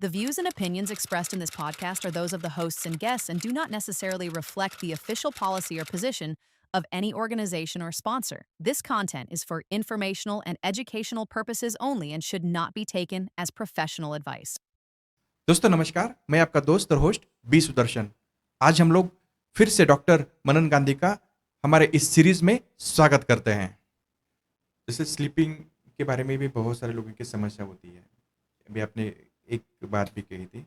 The views and opinions expressed in this podcast are those of the hosts and guests and do not necessarily reflect the official policy or position of any organization or sponsor. This content is for informational and educational purposes only and should not be taken as professional advice. दोस्तों नमस्कार, मैं आपका दोस्त और host B Sudarshan. आज हम लोग फिर से डॉक्टर मनन गांधी का हमारे इस सीरीज में स्वागत करते हैं। जैसे स्लीपिंग के बारे में भी बहुत सारे लोगों की समस्या होती है। अभी आपने एक बात भी कही थी,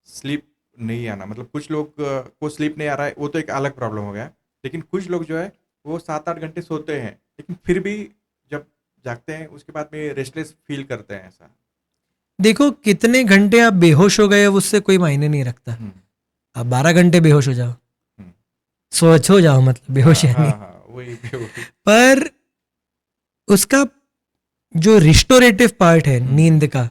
स्लीप नहीं आना, मतलब कुछ लोग को स्लीप नहीं आ रहा है, वो तो एक अलग प्रॉब्लम हो गया। लेकिन कुछ लोग जो है वो 7-8 घंटे सोते हैं, लेकिन फिर भी जब जागते हैं उसके बाद में रेस्टलेस फील करते हैं। ऐसा देखो, कितने घंटे आप बेहोश हो गए अब उससे कोई मायने नहीं रखता। आप 12 घंटे बेहोश हो जाओ, सो जाओ, मतलब बेहोश है नहीं। वही पर उसका जो रिस्टोरेटिव पार्ट है नींद का,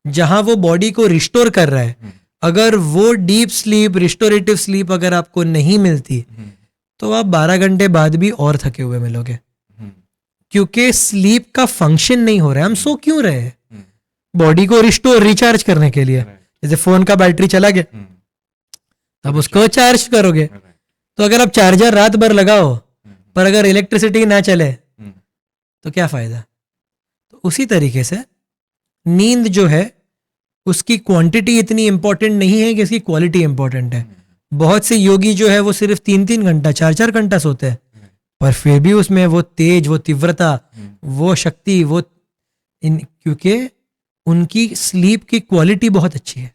जहां वो बॉडी को रिस्टोर कर रहा है, अगर वो डीप स्लीप, रिस्टोरेटिव स्लीप अगर आपको नहीं मिलती तो आप 12 घंटे बाद भी और थके हुए मिलोगे, क्योंकि स्लीप का फंक्शन नहीं हो रहा है। हम सो क्यों रहे हैं? बॉडी को रिस्टोर, रिचार्ज करने के लिए। जैसे फोन का बैटरी चला गया, तब उसको चार्ज करोगे। तो अगर आप चार्जर रात भर लगाओ पर अगर इलेक्ट्रिसिटी ना चले तो क्या फायदा? तो उसी तरीके से नींद जो है उसकी क्वांटिटी इतनी इंपॉर्टेंट नहीं है कि इसकी क्वालिटी इंपॉर्टेंट है। बहुत से योगी जो है वो सिर्फ 3-3 घंटा, 4-4 घंटा सोते हैं, पर फिर भी उसमें वो तेज, वो तीव्रता, वो शक्ति, वो क्योंकि उनकी स्लीप की क्वालिटी बहुत अच्छी है।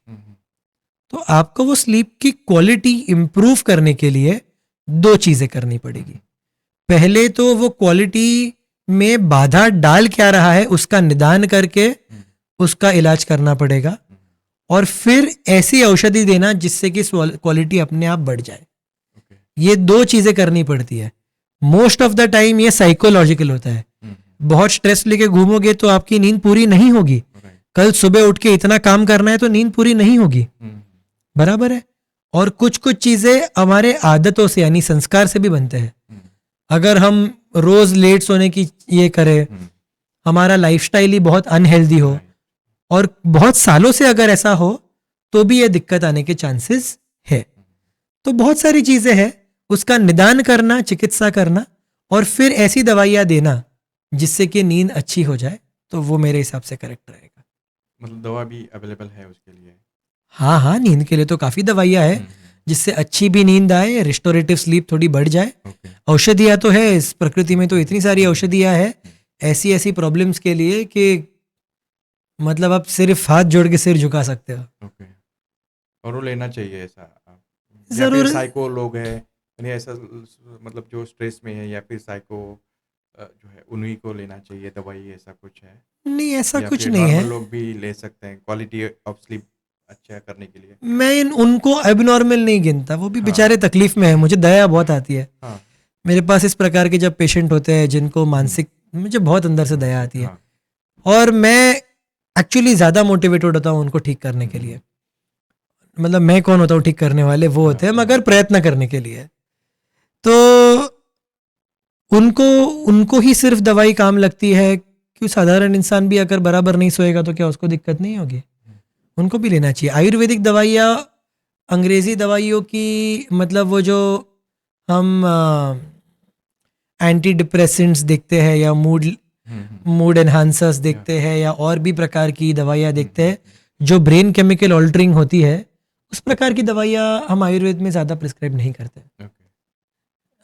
तो आपको वो स्लीप की क्वालिटी इंप्रूव करने के लिए 2 चीजें करनी पड़ेगी। पहले तो वो क्वालिटी में बाधा डाल क्या रहा है उसका निदान करके उसका इलाज करना पड़ेगा, और फिर ऐसी औषधि देना जिससे कि क्वालिटी अपने आप बढ़ जाए। ये 2 चीजें करनी पड़ती है। मोस्ट ऑफ द टाइम ये साइकोलॉजिकल होता है। बहुत स्ट्रेस लेके घूमोगे तो आपकी नींद पूरी नहीं होगी। कल सुबह उठ के इतना काम करना है तो नींद पूरी नहीं होगी, बराबर है। और कुछ कुछ चीजें हमारे आदतों से, यानी संस्कार से भी बनते हैं। अगर हम रोज लेट सोने की ये करें, हमारा लाइफस्टाइल ही बहुत अनहेल्दी हो और बहुत सालों से अगर ऐसा हो तो भी ये दिक्कत आने के चांसेस है। तो बहुत सारी चीजें हैं, उसका निदान करना, चिकित्सा करना, और फिर ऐसी दवाइयाँ देना जिससे कि नींद अच्छी हो जाए, तो वो मेरे हिसाब से करेक्ट रहेगा। मतलब दवा भी अवेलेबल है उसके लिए? हाँ, नींद के लिए तो काफी दवाइयाँ है जिससे अच्छी भी नींद आए, रिस्टोरेटिव स्लीप थोड़ी बढ़ जाए। औषधियाँ तो है, इस प्रकृति में तो इतनी सारी औषधियाँ है ऐसी ऐसी प्रॉब्लम्स के लिए कि मतलब आप सिर्फ हाथ जोड़ के सिर झुका सकते हो। और वो लेना चाहिए ऐसा? जरूर। साइको लोग हैं, यानी ऐसा, मतलब जो स्ट्रेस में है या फिर साइको जो है उन्हीं को लेना चाहिए दवाई, ऐसा कुछ है? नहीं, ऐसा या कुछ फिर नहीं है। नॉर्मल लोग भी ले सकते हैं क्वालिटी ऑफ स्लीप अच्छा करने के लिए? मैं उनको एबनॉर्मल नहीं गिनता, वो भी बेचारे तकलीफ में है। मुझे दया बहुत आती है। मेरे पास इस प्रकार के जब पेशेंट होते हैं जिनको मानसिक, मुझे बहुत अंदर से दया आती है, और मैं एक्चुअली ज्यादा मोटिवेटेड होता हूँ उनको ठीक करने के लिए। मतलब मैं कौन होता हूँ ठीक करने वाले, वो होते हैं, मगर प्रयत्न करने के लिए। तो उनको ही सिर्फ दवाई काम लगती है। क्यों साधारण इंसान भी अगर बराबर नहीं सोएगा तो क्या उसको दिक्कत नहीं होगी? उनको भी लेना चाहिए। आयुर्वेदिक दवाइयाँ, अंग्रेजी दवाइयों की, मतलब वो जो हम एंटी डिप्रेसेंट्स देखते हैं या मूड एनहांसर्स देखते हैं या और भी प्रकार की दवाइयाँ देखते हैं जो ब्रेन केमिकल ऑल्टरिंग होती है, उस प्रकार की दवाइयाँ हम आयुर्वेद में ज़्यादा प्रिस्क्राइब नहीं करते।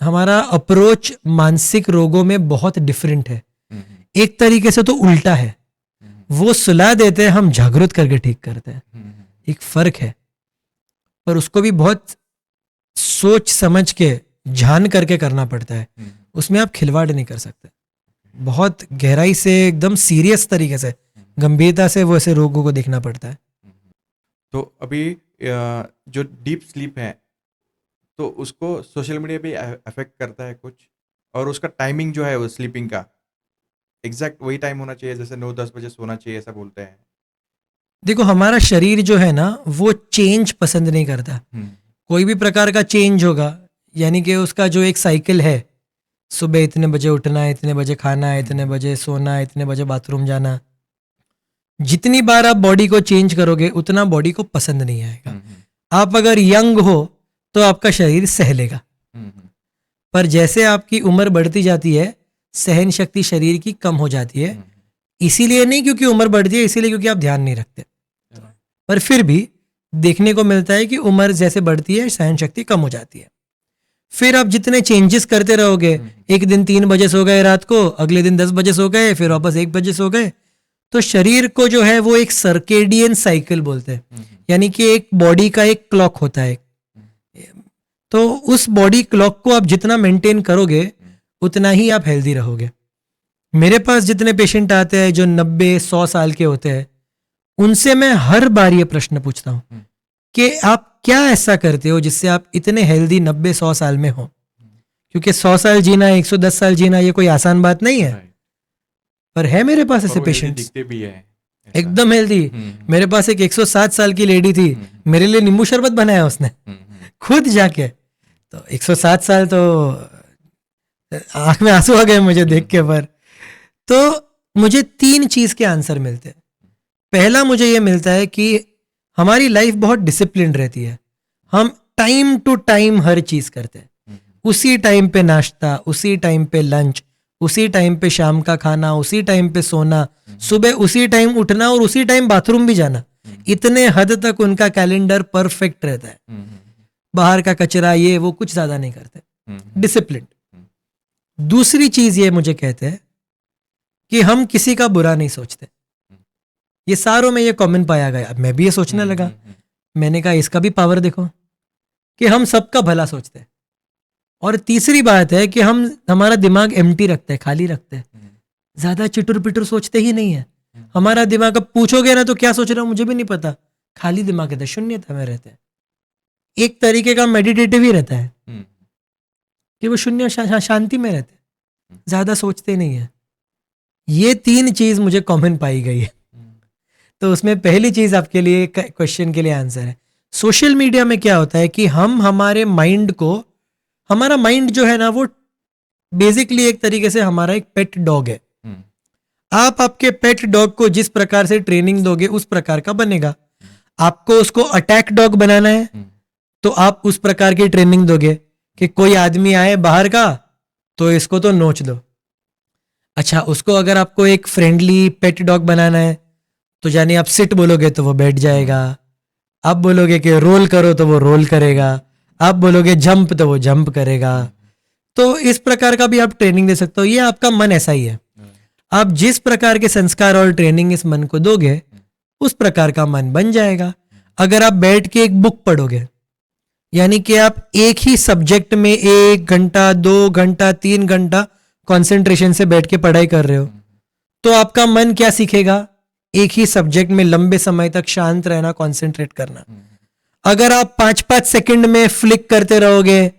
हमारा अप्रोच मानसिक रोगों में बहुत डिफरेंट है। एक तरीके से तो उल्टा है, वो सुला देते हैं, हम जागरूक करके ठीक करते हैं। एक फर्क है, पर उसको भी बहुत सोच समझ के, जान करके करना पड़ता है। उसमें आप खिलवाड़ नहीं कर सकते। बहुत गहराई से, एकदम सीरियस तरीके से, गंभीरता से वो ऐसे रोगों को देखना पड़ता है। तो अभी जो डीप स्लीप है तो उसको सोशल मीडिया भी अफेक्ट करता है कुछ? और उसका टाइमिंग जो है वो स्लीपिंग का एग्जैक्ट वही टाइम होना चाहिए जैसे 9-10 बजे सोना चाहिए, ऐसा बोलते हैं? देखो, हमारा शरीर जो है ना वो चेंज पसंद नहीं करता। कोई भी प्रकार का चेंज होगा, यानी कि उसका जो एक साइकिल है, सुबह इतने बजे उठना है, इतने बजे खाना है, इतने बजे सोना है, इतने बजे बाथरूम जाना, जितनी बार आप बॉडी को चेंज करोगे उतना बॉडी को पसंद नहीं आएगा। आप अगर यंग हो तो आपका शरीर सह लेगा, पर जैसे आपकी उम्र बढ़ती जाती है सहन शक्ति शरीर की कम हो जाती है। इसीलिए नहीं क्योंकि उम्र बढ़ती है, इसीलिए क्योंकि आप ध्यान नहीं रखते। पर फिर भी देखने को मिलता है कि उम्र जैसे बढ़ती है सहन शक्ति कम हो जाती है। फिर आप जितने चेंजेस करते रहोगे, एक दिन 3 बजे सो गए रात को, अगले दिन 10 बजे सो गए, फिर वापस 1 बजे सो गए, तो शरीर को जो है वो एक सर्केडियन साइकिल बोलते हैं, यानी कि एक बॉडी का एक क्लॉक होता है। तो उस बॉडी क्लॉक को आप जितना मेंटेन करोगे उतना ही आप हेल्दी रहोगे। मेरे पास जितने पेशेंट आते हैं जो 90-100 साल के होते हैं, उनसे मैं हर बार ये प्रश्न पूछता हूँ कि आप क्या ऐसा करते हो जिससे आप इतने हेल्दी 90-100 साल में हो। क्योंकि 100 साल जीना, 110 साल जीना ये कोई आसान बात नहीं है। पर है मेरे पास ऐसे पेशेंट्स दिखते भी है एकदम हेल्दी। मेरे पास एक 107 साल की लेडी थी, मेरे लिए नींबू शरबत बनाया उसने खुद जाके। तो 107 साल तो आंख में आंसू आ गए मुझे देख के। पर तो मुझे 3 चीज के आंसर मिलते हैं। पहला मुझे ये मिलता है कि हमारी लाइफ बहुत डिसिप्लिन रहती है। हम टाइम टू टाइम हर चीज करते हैं। उसी टाइम पे नाश्ता, उसी टाइम पे लंच, उसी टाइम पे शाम का खाना, उसी टाइम पे सोना, सुबह उसी टाइम उठना और उसी टाइम बाथरूम भी जाना। इतने हद तक उनका कैलेंडर परफेक्ट रहता है। बाहर का कचरा ये वो कुछ ज्यादा नहीं करते, डिसिप्लिन। दूसरी चीज ये मुझे कहते हैं कि हम किसी का बुरा नहीं सोचते। ये सारों में ये कॉमन पाया गया। अब मैं भी ये सोचने लगा, मैंने कहा इसका भी पावर देखो कि हम सबका भला सोचते हैं। और तीसरी बात है कि हमारा दिमाग एम्प्टी रखते हैं, खाली रखते हैं, ज्यादा चिटुर पिटुर सोचते ही नहीं है। हमारा दिमाग, अब पूछोगे ना तो क्या सोच रहा हूं मुझे भी नहीं पता, खाली दिमाग रहता है, शून्यता में रहते हैं। एक तरीके का मेडिटेटिव ही रहता है कि वो शून्य शांति में रहते हैं, ज्यादा सोचते नहीं है। ये 3 चीज मुझे कॉमन पाई गई है। तो उसमें पहली चीज आपके लिए क्वेश्चन के लिए आंसर है। सोशल मीडिया में क्या होता है कि हमारे माइंड को, हमारा माइंड जो है ना वो बेसिकली एक तरीके से हमारा एक पेट डॉग है। आप आपके पेट डॉग को जिस प्रकार से ट्रेनिंग दोगे उस प्रकार का बनेगा। आपको उसको अटैक डॉग बनाना है तो आप उस प्रकार की ट्रेनिंग दोगे कि कोई आदमी आए बाहर का तो इसको तो नोच दो। अच्छा, उसको अगर आपको एक फ्रेंडली पेट डॉग बनाना है तो यानी आप सिट बोलोगे तो वो बैठ जाएगा, आप बोलोगे कि रोल करो तो वो रोल करेगा, आप बोलोगे जंप तो वो जंप करेगा। तो इस प्रकार का भी आप ट्रेनिंग दे सकते हो। ये आपका मन ऐसा ही है। आप जिस प्रकार के संस्कार और ट्रेनिंग इस मन को दोगे उस प्रकार का मन बन जाएगा। अगर आप बैठ के एक बुक पढ़ोगे, यानी कि आप एक ही सब्जेक्ट में 1 घंटा 2 घंटा 3 घंटा कंसंट्रेशन से बैठ के पढ़ाई कर रहे हो, तो आपका मन क्या सीखेगा? एक ही सब्जेक्ट में लंबे समय तक शांत रहना, कंसंट्रेट करना। अगर आप 5-5 सेकंड में फ्लिक करते रहोगे,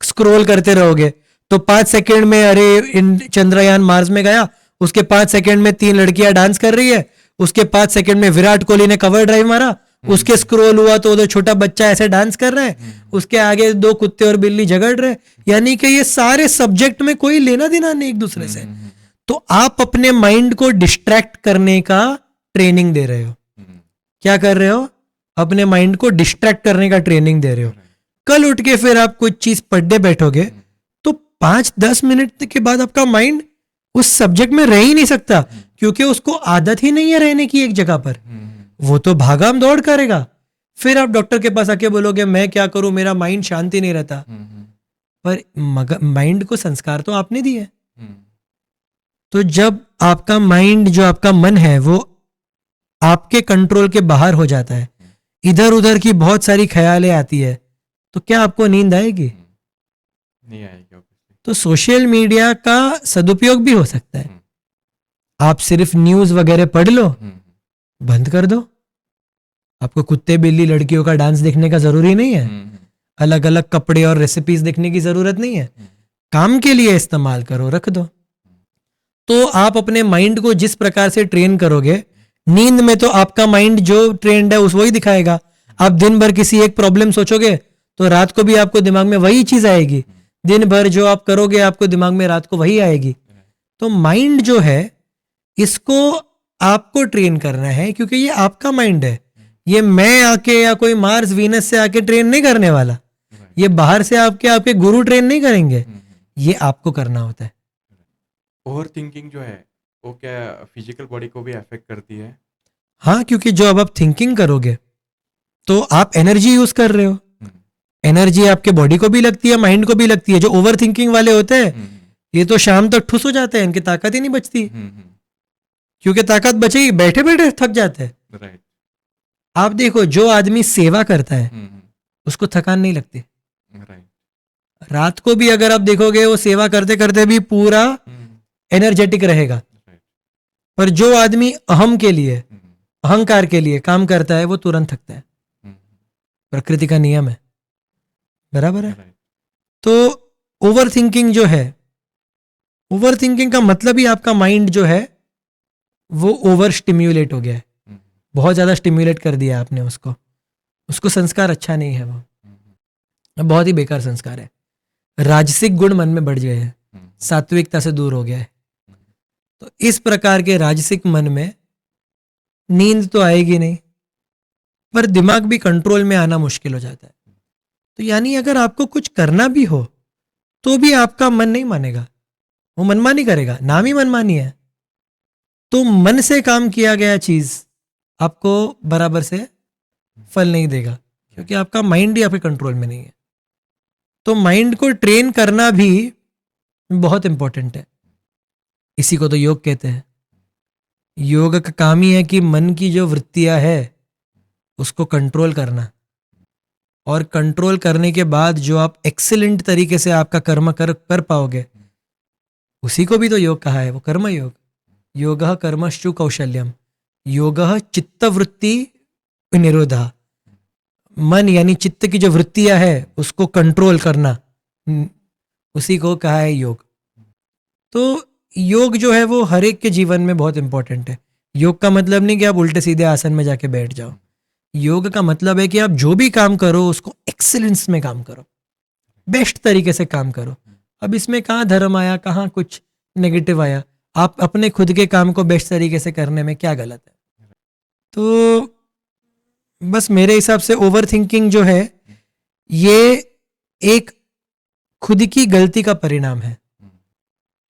स्क्रॉल करते रहोगे, तो 5 सेकंड में अरे चंद्रयान मार्स में गया, उसके 5 सेकंड में 3 लड़कियां डांस कर रही है, उसके 5 सेकंड में विराट कोहली ने कवर ड्राइव मारा, उसके स्क्रॉल हुआ तो उधर छोटा बच्चा ऐसे डांस कर रहा है, उसके आगे 2 कुत्ते और बिल्ली झगड़ रहे। यानी कि ये सारे सब्जेक्ट में कोई लेना देना नहीं एक दूसरे से। तो आप अपने माइंड को डिस्ट्रैक्ट करने का ट्रेनिंग दे रहे हो। क्या कर रहे हो? अपने माइंड को डिस्ट्रैक्ट करने का ट्रेनिंग दे रहे हो। कल उठ के फिर आप कुछ चीज पढ़ने बैठोगे तो 5-10 मिनट के बाद आपका माइंड उस सब्जेक्ट में रह ही नहीं सकता, क्योंकि उसको आदत ही नहीं है रहने की एक जगह पर। वो तो भागम दौड़ करेगा। फिर आप डॉक्टर के पास आके बोलोगे मैं क्या करूं, मेरा माइंड शांति नहीं रहता। पर माइंड को संस्कार तो आपने दिए। तो जब आपका माइंड, जो आपका मन है, वो आपके कंट्रोल के बाहर हो जाता है, इधर उधर की बहुत सारी ख्यालें आती है, तो क्या आपको नींद आएगी? नहीं आएगी। तो सोशल मीडिया का सदुपयोग भी हो सकता है। आप सिर्फ न्यूज वगैरह पढ़ लो, बंद कर दो। आपको कुत्ते बिल्ली लड़कियों का डांस देखने का जरूरी नहीं है, अलग अलग कपड़े और रेसिपीज देखने की जरूरत नहीं है। काम के लिए इस्तेमाल करो, रख दो। तो आप अपने माइंड को जिस प्रकार से ट्रेन करोगे, नींद में तो आपका माइंड जो ट्रेंड है उस वही दिखाएगा। आप दिन भर किसी एक प्रॉब्लम सोचोगे तो रात को भी आपको दिमाग में वही चीज आएगी। दिन भर जो आप करोगे आपको दिमाग में रात को वही आएगी। तो माइंड जो है, इसको आपको ट्रेन करना है, क्योंकि ये आपका माइंड है। ये मैं आके या कोई मार्स वीनस से आके ट्रेन नहीं करने वाला। ये बाहर से आपके गुरु ट्रेन नहीं करेंगे, ये आपको करना होता है। ओवर थिंकिंग जो है वो क्या फिजिकल बॉडी को भी अफेक्ट करती है? हाँ, क्योंकि जो अब आप थिंकिंग करोगे तो आप एनर्जी यूज कर रहे हो। एनर्जी आपके बॉडी को भी लगती है, माइंड को भी लगती है। जो ओवर थिंकिंग वाले होते हैं ये तो शाम तक ठुस हो जाते हैं, इनकी ताकत ही नहीं बचती। क्योंकि ताकत बचेगी, बैठे बैठे थक जाते हैं। राइट। आप देखो, जो आदमी सेवा करता है उसको थकान नहीं लगती। राइट। रात को भी अगर आप देखोगे वो सेवा करते करते भी पूरा एनर्जेटिक रहेगा। पर जो आदमी अहम के लिए, अहंकार के लिए काम करता है वो तुरंत थकता है। प्रकृति का नियम है, बराबर है। तो ओवर थिंकिंग जो है, ओवर थिंकिंग का मतलब ही आपका माइंड जो है वो ओवर स्टिम्युलेट हो गया है। बहुत ज्यादा स्टिम्युलेट कर दिया आपने उसको। उसको संस्कार अच्छा नहीं है, वो बहुत ही बेकार संस्कार है। राजसिक गुण मन में बढ़ गए हैं, सात्विकता से दूर हो गया है। तो इस प्रकार के राजसिक मन में नींद तो आएगी नहीं, पर दिमाग भी कंट्रोल में आना मुश्किल हो जाता है। तो यानी अगर आपको कुछ करना भी हो तो भी आपका मन नहीं मानेगा, वो मनमानी करेगा। नाम ही मनमानी है। तो मन से काम किया गया चीज आपको बराबर से फल नहीं देगा, क्योंकि आपका माइंड ही आपके कंट्रोल में नहीं है। तो माइंड को ट्रेन करना भी बहुत इंपॉर्टेंट है। इसी को तो योग कहते हैं। योग का काम ही है कि मन की जो वृत्तियां है उसको कंट्रोल करना, और कंट्रोल करने के बाद जो आप एक्सीलेंट तरीके से आपका कर्म कर पाओगे, उसी को भी तो योग कहा है, वो कर्म योग। योगः कर्मश्चु कौशल्यम, योगः चित्तवृत्ति निरोधा। मन यानी चित्त की जो वृत्तियां है उसको कंट्रोल करना, उसी को कहा है योग। तो योग जो है वो हर एक के जीवन में बहुत इंपॉर्टेंट है। योग का मतलब नहीं कि आप उल्टे सीधे आसन में जाके बैठ जाओ। योग का मतलब है कि आप जो भी काम करो उसको एक्सीलेंस में काम करो, बेस्ट तरीके से काम करो। अब इसमें कहाँ धर्म आया, कहाँ कुछ नेगेटिव आया। आप अपने खुद के काम को बेस्ट तरीके से करने में क्या गलत है? तो बस मेरे हिसाब से ओवर थिंकिंग जो है ये एक खुद की गलती का परिणाम है।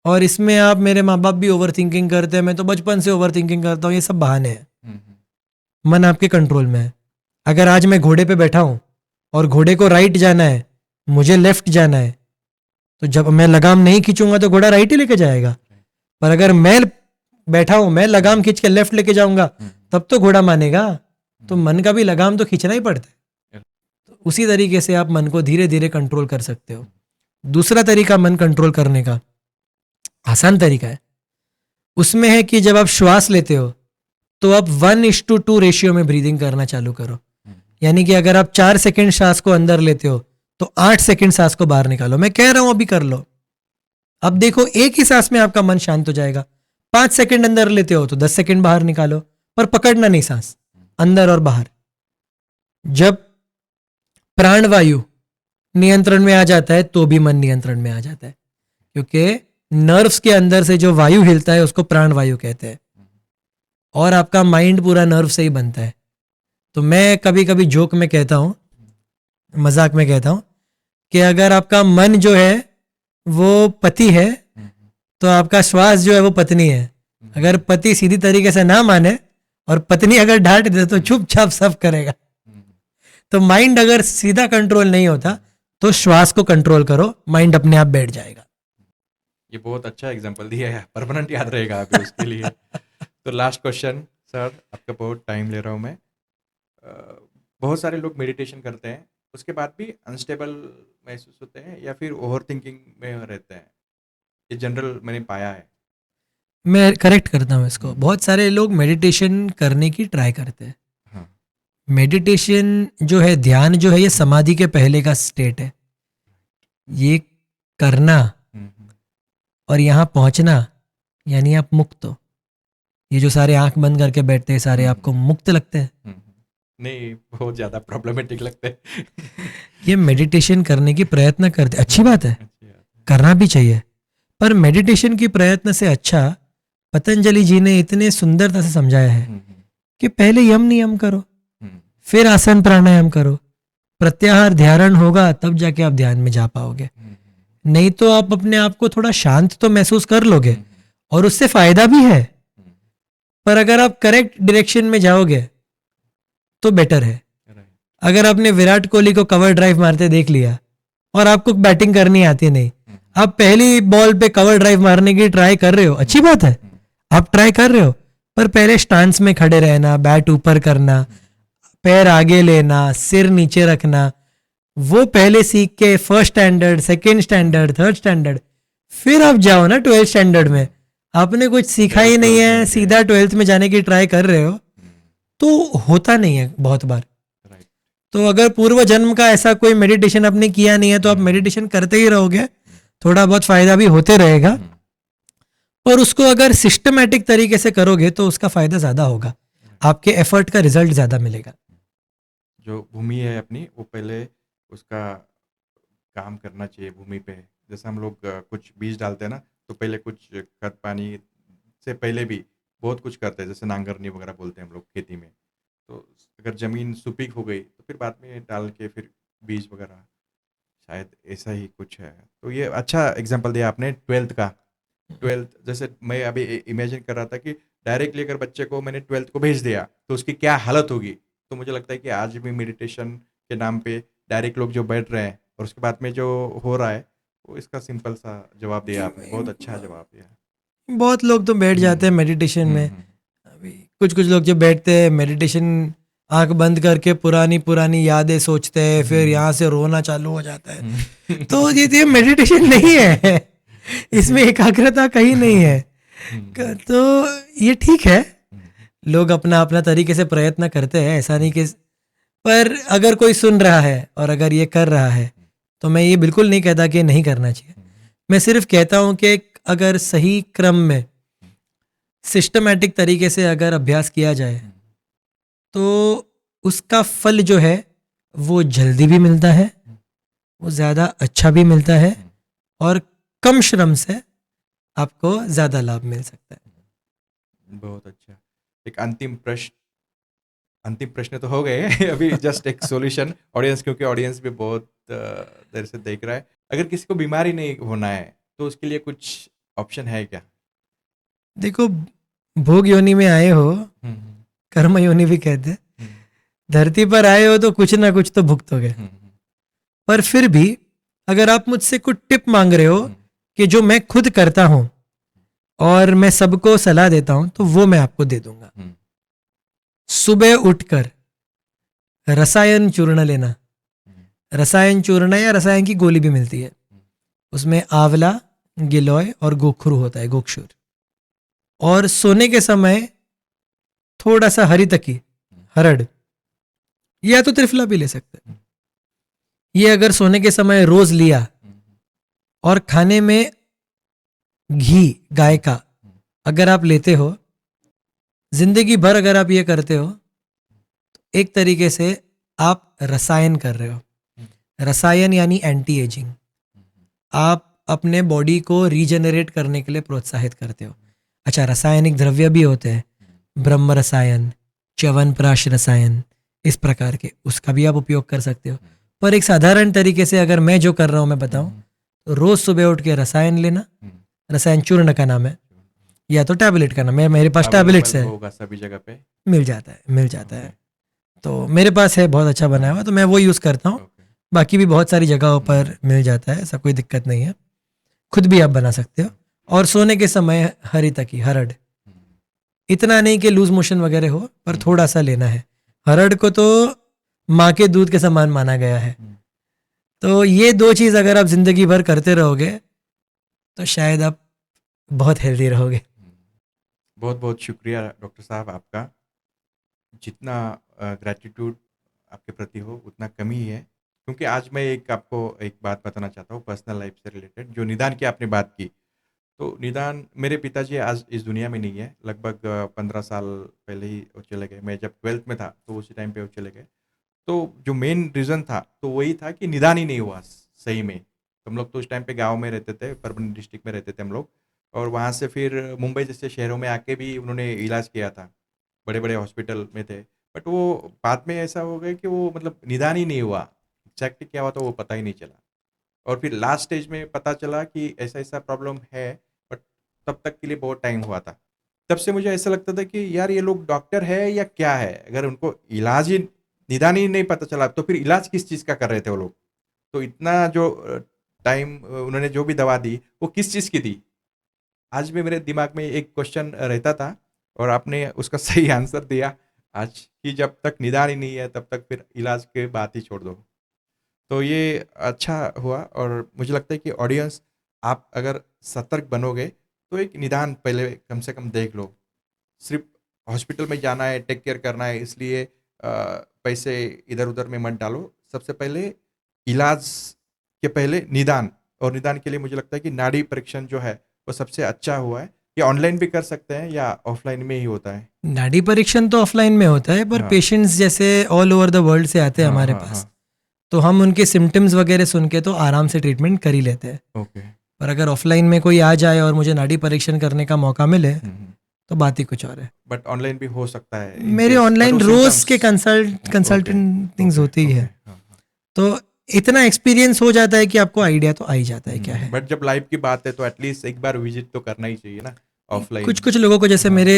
और इसमें आप, मेरे माँ बाप भी ओवर थिंकिंग करते हैं, मैं तो बचपन से ओवर थिंकिंग करता हूँ, ये सब बहाने हैं। मन आपके कंट्रोल में है। अगर आज मैं घोड़े पे बैठा हूं और घोड़े को राइट जाना है, मुझे लेफ्ट जाना है, तो जब मैं लगाम नहीं खींचूंगा तो घोड़ा राइट ही लेके जाएगा। पर अगर मैं बैठा हूं, मैं लगाम खींच के लेफ्ट लेके जाऊंगा, तब तो घोड़ा मानेगा। तो मन का भी लगाम तो खींचना ही पड़ता है। तो उसी तरीके से आप मन को धीरे धीरे कंट्रोल कर सकते हो। दूसरा तरीका मन कंट्रोल करने का, आसान तरीका है, उसमें है कि जब आप श्वास लेते हो तो आप 1:2 रेशियो में ब्रीदिंग करना चालू करो। यानी कि अगर आप 4 सेकंड सांस को अंदर लेते हो तो 8 सेकंड सांस को बाहर निकालो। मैं कह रहा हूं अभी कर लो। अब देखो, एक ही सांस में आपका मन शांत हो जाएगा। 5 सेकंड अंदर लेते हो तो 10 सेकंड बाहर निकालो, पर पकड़ना नहीं सांस, अंदर और बाहर। जब प्राणवायु नियंत्रण में आ जाता है तो भी मन नियंत्रण में आ जाता है, क्योंकि नर्व्स के अंदर से जो वायु हिलता है उसको प्राणवायु कहते हैं। और आपका माइंड पूरा नर्व से ही बनता है। तो मैं कभी कभी जोक में कहता हूं, मजाक में कहता हूं कि अगर आपका मन जो है वो पति है तो आपका श्वास जो है वो पत्नी है। अगर पति सीधी तरीके से ना माने और पत्नी अगर डांट दे तो चुपचाप सब करेगा। तो माइंड अगर सीधा कंट्रोल नहीं होता तो श्वास को कंट्रोल करो, माइंड अपने आप बैठ जाएगा। ये बहुत अच्छा एग्जांपल दिया है, परमानेंट याद रहेगा आपको उसके लिए। तो लास्ट क्वेश्चन सर, आपका बहुत टाइम ले रहा हूँ मैं। बहुत सारे लोग मेडिटेशन करते हैं, उसके बाद भी अनस्टेबल महसूस होते हैं या फिर ओवर थिंकिंग में रहते हैं। ये जनरल मैंने पाया है। मैं करेक्ट करता हूँ इसको। बहुत सारे लोग मेडिटेशन करने की ट्राई करते हैं। हाँ। मेडिटेशन जो है, ध्यान जो है, ये समाधि के पहले का स्टेट है। ये करना और यहाँ पहुँचना यानी आप मुक्त हो। ये जो सारे आंख बंद करके बैठते हैं सारे आपको मुक्त लगते हैं? नहीं, बहुत ज़्यादा प्रॉब्लमेटिक लगते हैं। ये मेडिटेशन करने की प्रयत्न करते, अच्छी बात है, करना भी चाहिए। पर मेडिटेशन की प्रयत्न से अच्छा पतंजलि जी ने इतने सुंदरता से समझाया है कि पहले यम नियम करो, फिर आसन प्राणायाम करो, प्रत्याहार ध्यान होगा, तब जाके आप ध्यान में जा पाओगे। नहीं तो आप अपने आप को थोड़ा शांत तो महसूस कर लोगे और उससे फायदा भी है, पर अगर आप करेक्ट डायरेक्शन में जाओगे तो बेटर है। अगर आपने विराट कोहली को कवर ड्राइव मारते देख लिया और आपको बैटिंग करनी आती नहीं, आप पहली बॉल पे कवर ड्राइव मारने की ट्राई कर रहे हो, अच्छी बात है, आप ट्राई कर रहे हो, पर पहले स्टांस में खड़े रहना, बैट ऊपर करना, पैर आगे लेना, सिर नीचे रखना, वो पहले सीख के first standard, second standard, third standard, फिर आप जाओ ना 12th स्टैंडर्ड में। आपने कुछ सीखा ही नहीं है, सीधा 12th में जाने की ट्राई कर रहे हो, तो होता नहीं है बहुत बार। तो अगर पूर्व जन्म का ऐसा कोई मेडिटेशन आपने किया नहीं है तो आप मेडिटेशन करते ही रहोगे, थोड़ा बहुत फायदा भी होते रहेगा, पर उसको अगर सिस्टमैटिक तरीके से करोगे तो उसका फायदा ज्यादा होगा, आपके एफर्ट का रिजल्ट ज्यादा मिलेगा। जो भूमि है अपनी, वो पहले उसका काम करना चाहिए भूमि पे। जैसे हम लोग कुछ बीज डालते हैं ना, तो पहले कुछ खत पानी से पहले भी बहुत कुछ करते हैं, जैसे नांगरनी वगैरह बोलते हैं हम लोग खेती में। तो अगर ज़मीन सुपीक हो गई तो फिर बाद में डाल के फिर बीज वगैरह, शायद ऐसा ही कुछ है। तो ये अच्छा एग्जांपल दिया आपने 12th का। 12th जैसे मैं अभी इमेजिन कर रहा था कि डायरेक्टली अगर बच्चे को मैंने 12th को भेज दिया तो उसकी क्या हालत होगी। तो मुझे लगता है कि आज भी मेडिटेशन के नाम पे डायरेक्ट लोग जो बैठ रहे हैं और उसके बाद में जो हो रहा है, वो इसका सिंपल सा जवाब दिया आपने, बहुत अच्छा जवाब दिया। बहुत लोग तो बैठ जाते हैं मेडिटेशन में, अभी कुछ कुछ लोग जो बैठते हैं मेडिटेशन आंख बंद करके पुरानी पुरानी यादें सोचते हैं, फिर यहाँ से रोना चालू हो जाता है। तो ये मेडिटेशन नहीं है, इसमें एकाग्रता कहीं नहीं है। तो ये ठीक है, लोग अपना अपना तरीके से प्रयत्न करते हैं, ऐसा नहीं कि, पर अगर कोई सुन रहा है और अगर ये कर रहा है तो मैं ये बिल्कुल नहीं कहता कि नहीं करना चाहिए। मैं सिर्फ कहता हूँ कि अगर सही क्रम में सिस्टमैटिक तरीके से अगर अभ्यास किया जाए तो उसका फल जो है वो जल्दी भी मिलता है, वो ज़्यादा अच्छा भी मिलता है, और कम श्रम से आपको ज़्यादा लाभ मिल सकता है। बहुत अच्छा। एक अंतिम प्रश्न तो हो गए अभी जस्ट एक सॉल्यूशन ऑडियंस, क्योंकि ऑडियंस भी बहुत देर से देख रहा है। अगर किसी को बीमारी नहीं होना है तो उसके लिए कुछ ऑप्शन है क्या? देखो, भोग योनि में आए हो, कर्म योनि भी कहते हैं, धरती पर आए हो तो कुछ ना कुछ तो भुगतोगे, पर फिर भी अगर आप मुझसे कुछ टिप मांग रहे हो कि जो मैं खुद करता हूं और मैं सबको सलाह देता हूं, तो वो मैं आपको दे दूंगा। सुबह उठकर रसायन चूर्ण लेना, रसायन चूर्ण या रसायन की गोली भी मिलती है, उसमें आंवला, गिलोय और गोखरू होता है, गोक्षुर, और सोने के समय थोड़ा सा हरी तकी, हरड़, या तो त्रिफला भी ले सकते हैं। ये अगर सोने के समय रोज लिया और खाने में घी गाय का अगर आप लेते हो, जिंदगी भर अगर आप ये करते हो, तो एक तरीके से आप रसायन कर रहे हो। रसायन यानी एंटी एजिंग, आप अपने बॉडी को रीजनरेट करने के लिए प्रोत्साहित करते हो। अच्छा, रासायनिक द्रव्य भी होते हैं, ब्रह्म रसायन, च्यवनप्राश रसायन, इस प्रकार के, उसका भी आप उपयोग कर सकते हो। पर एक साधारण तरीके से अगर मैं जो कर रहा हूँ मैं बताऊं, तो रोज सुबह उठ के रसायन लेना, रसायन चूर्ण का नाम है, या तो टैबलेट का नाम है, मेरे पास टैबलेट्स है, होगा सभी जगह पे, मिल जाता है। तो मेरे पास है, बहुत अच्छा बनाया हुआ, तो मैं वो यूज़ करता हूँ। बाकी भी बहुत सारी जगहों पर मिल जाता है, ऐसा कोई दिक्कत नहीं है, खुद भी आप बना सकते हो। और सोने के समय हरी तकी, हरड़, इतना नहीं कि लूज मोशन वगैरह हो, पर थोड़ा सा लेना है। हरड़ को तो माँ के दूध के समान माना गया है। तो ये दो चीज़ अगर आप जिंदगी भर करते रहोगे तो शायद आप बहुत हेल्दी रहोगे। बहुत बहुत शुक्रिया डॉक्टर साहब आपका। जितना ग्रैटिट्यूड आपके प्रति हो उतना कम ही है, क्योंकि आज मैं आपको एक बात बताना चाहता हूँ पर्सनल लाइफ से रिलेटेड। जो निदान की आपने बात की, तो निदान, मेरे पिताजी आज इस दुनिया में नहीं है, लगभग 15 साल पहले ही वो चले गए। मैं जब 12th में था तो उसी टाइम पे वो चले गए। तो जो मेन रीज़न था तो वही था कि निदान ही नहीं हुआ सही में। तो हम लोग तो उस टाइम पे गांव में रहते थे, परभनी डिस्ट्रिक्ट में रहते थे हम लोग। और वहाँ से फिर मुंबई जैसे शहरों में आके भी उन्होंने इलाज किया था, बड़े बड़े हॉस्पिटल में थे। बट वो बाद में ऐसा हो गया कि वो मतलब निदान ही नहीं हुआ, एग्जैक्टली क्या हुआ तो वो पता ही नहीं चला। और फिर लास्ट स्टेज में पता चला कि ऐसा ऐसा प्रॉब्लम है, बट तब तक के लिए बहुत टाइम हुआ था। तब से मुझे ऐसा लगता था कि यार ये लोग डॉक्टर है या क्या है, अगर उनको इलाज ही निदान ही नहीं पता चला तो फिर इलाज किस चीज़ का कर रहे थे वो लोग। तो इतना जो टाइम उन्होंने जो भी दवा दी वो किस चीज़ की दी। आज भी मेरे दिमाग में एक क्वेश्चन रहता था और आपने उसका सही आंसर दिया आज, कि जब तक निदान ही नहीं है तब तक फिर इलाज के बात ही छोड़ दो। तो ये अच्छा हुआ और मुझे लगता है कि ऑडियंस, आप अगर सतर्क बनोगे तो एक निदान पहले कम से कम देख लो। सिर्फ हॉस्पिटल में जाना है, टेक केयर करना है, इसलिए पैसे इधर उधर में मत डालो। सबसे पहले इलाज के पहले निदान, और निदान के लिए मुझे लगता है कि नाड़ी परीक्षण जो है वो सबसे अच्छा हुआ है। ये ऑनलाइन भी कर सकते हैं या ऑफलाइन में ही होता है? नाड़ी परीक्षण तो ऑफलाइन में होता है, पर हाँ पेशेंट्स जैसे ऑल ओवर द वर्ल्ड से आते हैं हाँ हमारे हाँ पास, हाँ। तो हम उनके सिम्टम्स वगैरह सुन के तो आराम से ट्रीटमेंट कर ही लेते हैं। ओके। पर अगर ऑफलाइन में कोई आ जाए और मुझे नाड़ी परीक्षण करने का मौका मिले तो बात ही कुछ और है। बट ऑनलाइन भी हो सकता है इन मेरे केस, बट वो ऑनलाइन रोज के सिम्टम्स। ओके कंसल्टेंटिंग्स ओके होती ही ओके। है, हाँ हाँ। तो इतना एक्सपीरियंस हो जाता है कि आपको आइडिया तो आ ही जाता है क्या है। बट जब लाइव की बात है तो एटलीस्ट एक बार विजिट तो करना ही चाहिए ना, कुछ ऑफलाइन। कुछ लोगों को, जैसे हाँ। मेरे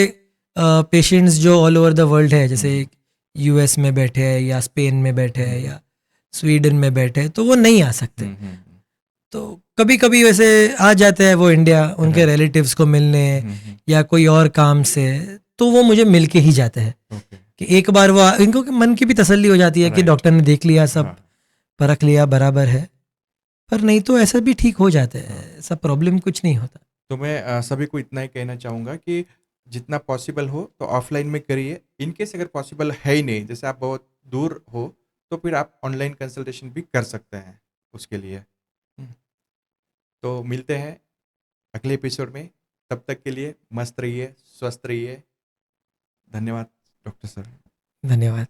पेशेंट्स जो ऑल ओवर द वर्ल्ड है, जैसे हम्म, यूएस में बैठे हैं या स्पेन में बैठे हैं या स्वीडन में बैठे हैं, तो वो नहीं आ सकते। हम्म। तो कभी कभी वैसे आ जाते हैं वो इंडिया उनके हाँ। रिलेटिव्स को मिलने हम्म। या कोई और काम से, तो वो मुझे मिल के ही जाते हैं ओके। कि एक बार वो इनको मन की भी तसल्ली हो जाती है कि राइट। डॉक्टर ने देख लिया, सब हाँ परख लिया, बराबर है। पर नहीं तो ऐसा भी ठीक हो जाते हैं, हाँ। ऐसा प्रॉब्लम कुछ नहीं होता। तो मैं सभी को इतना ही कहना चाहूँगा कि जितना पॉसिबल हो तो ऑफलाइन में करिए। इन केस अगर पॉसिबल है ही नहीं, जैसे आप बहुत दूर हो, तो फिर आप ऑनलाइन कंसल्टेशन भी कर सकते हैं उसके लिए। हम्म, तो मिलते हैं अगले एपिसोड में। तब तक के लिए मस्त रहिए, स्वस्थ रहिए। धन्यवाद डॉक्टर सर। धन्यवाद।